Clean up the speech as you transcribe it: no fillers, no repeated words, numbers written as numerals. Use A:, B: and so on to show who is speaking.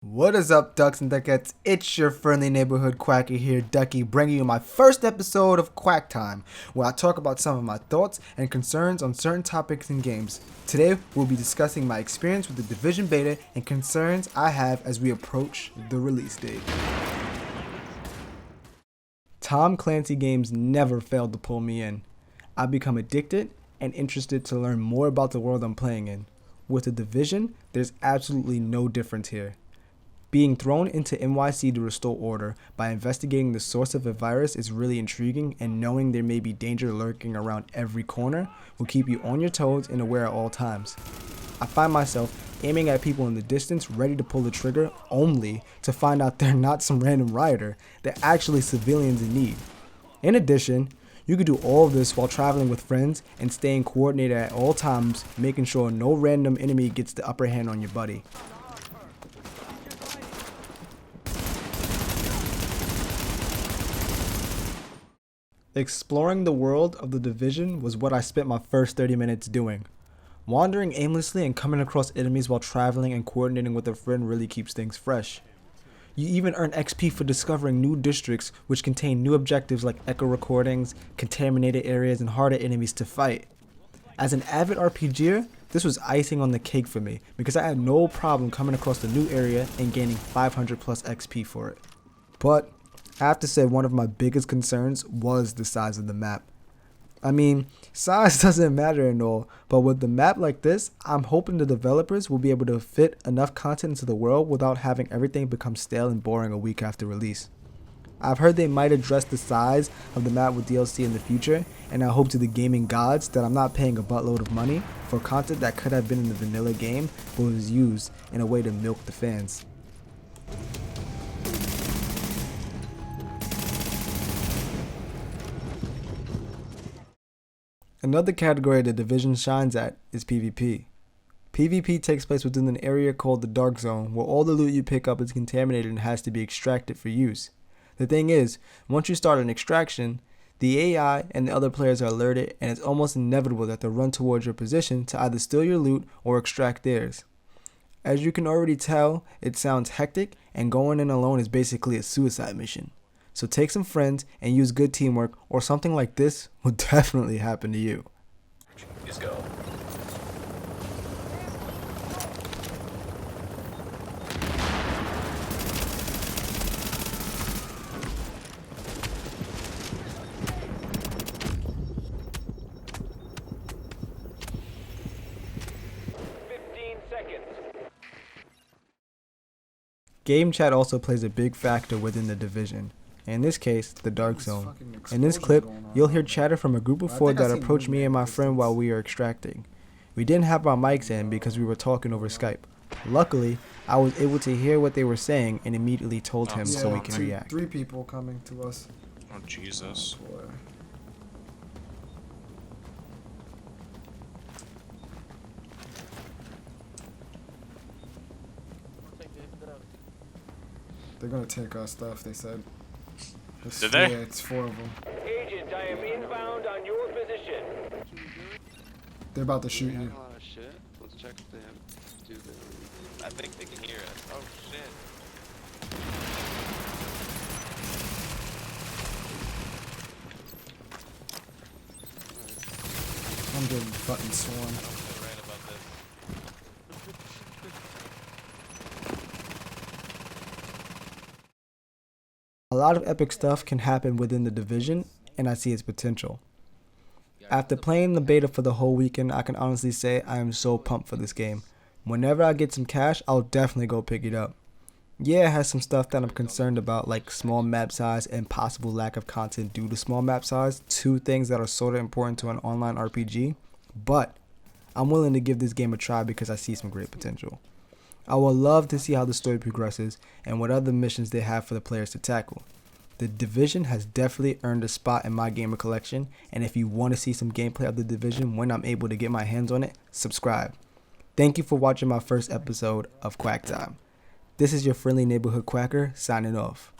A: What is up, ducks and duckettes? It's your friendly neighborhood quacker here, Ducky, bringing you my first episode of Quack Time, where I talk about some of my thoughts and concerns on certain topics in games. Today, we'll be discussing my experience with the Division beta and concerns I have as we approach the release date. Tom Clancy games never failed to pull me in. I've become addicted and interested to learn more about the world I'm playing in. With the Division, there's absolutely no difference here. Being thrown into NYC to restore order by investigating the source of a virus is really intriguing, and knowing there may be danger lurking around every corner will keep you on your toes and aware at all times. I find myself aiming at people in the distance, ready to pull the trigger, only to find out they're not some random rioter, they're actually civilians in need. In addition, you can do all of this while traveling with friends and staying coordinated at all times, making sure no random enemy gets the upper hand on your buddy. Exploring the world of the Division was what I spent my first 30 minutes doing. Wandering aimlessly and coming across enemies while traveling and coordinating with a friend really keeps things fresh. You even earn XP for discovering new districts which contain new objectives like echo recordings, contaminated areas, and harder enemies to fight. As an avid RPGer, this was icing on the cake for me because I had no problem coming across a new area and gaining 500 plus XP for it. But I have to say one of my biggest concerns was the size of the map. I mean, size doesn't matter and all, but with the map like this, I'm hoping the developers will be able to fit enough content into the world without having everything become stale and boring a week after release. I've heard they might address the size of the map with DLC in the future, and I hope to the gaming gods that I'm not paying a buttload of money for content that could have been in the vanilla game but was used in a way to milk the fans. Another category the Division shines at is PvP. PvP takes place within an area called the Dark Zone, where all the loot you pick up is contaminated and has to be extracted for use. The thing is, once you start an extraction, the AI and the other players are alerted, and it's almost inevitable that they'll run towards your position to either steal your loot or extract theirs. As you can already tell, it sounds hectic, and going in alone is basically a suicide mission. So take some friends and use good teamwork, or something like this will definitely happen to you.
B: Let's go.
A: Game chat also plays a big factor within the Division. In this case, the Dark Zone. In this clip, you'll hear chatter from a group of four that approached me and my friend while we were extracting. We didn't have our mics in because we were talking over Skype. Luckily, I was able to hear what they were saying and immediately told him so we can react.
C: 3 people coming to us.
B: Oh, Jesus.
C: They're gonna take our stuff, they said.
B: Did they?
C: Yeah, it's 4 of them.
D: Agent, I am inbound on your position.
C: They're about to shoot you.
E: Oh shit. Let's check if they have do the I think they can hear us. Oh shit.
C: I'm getting fucking swarmed.
E: I don't feel right about this.
A: A lot of epic stuff can happen within the Division, and I see its potential. After playing the beta for the whole weekend, I can honestly say I am so pumped for this game. Whenever I get some cash, I'll definitely go pick it up. Yeah, it has some stuff that I'm concerned about, like small map size and possible lack of content due to small map size, 2 things that are sort of important to an online RPG, but I'm willing to give this game a try because I see some great potential. I would love to see how the story progresses and what other missions they have for the players to tackle. The Division has definitely earned a spot in my gamer collection, and if you want to see some gameplay of the Division when I'm able to get my hands on it, subscribe. Thank you for watching my first episode of Quack Time. This is your friendly neighborhood quacker signing off.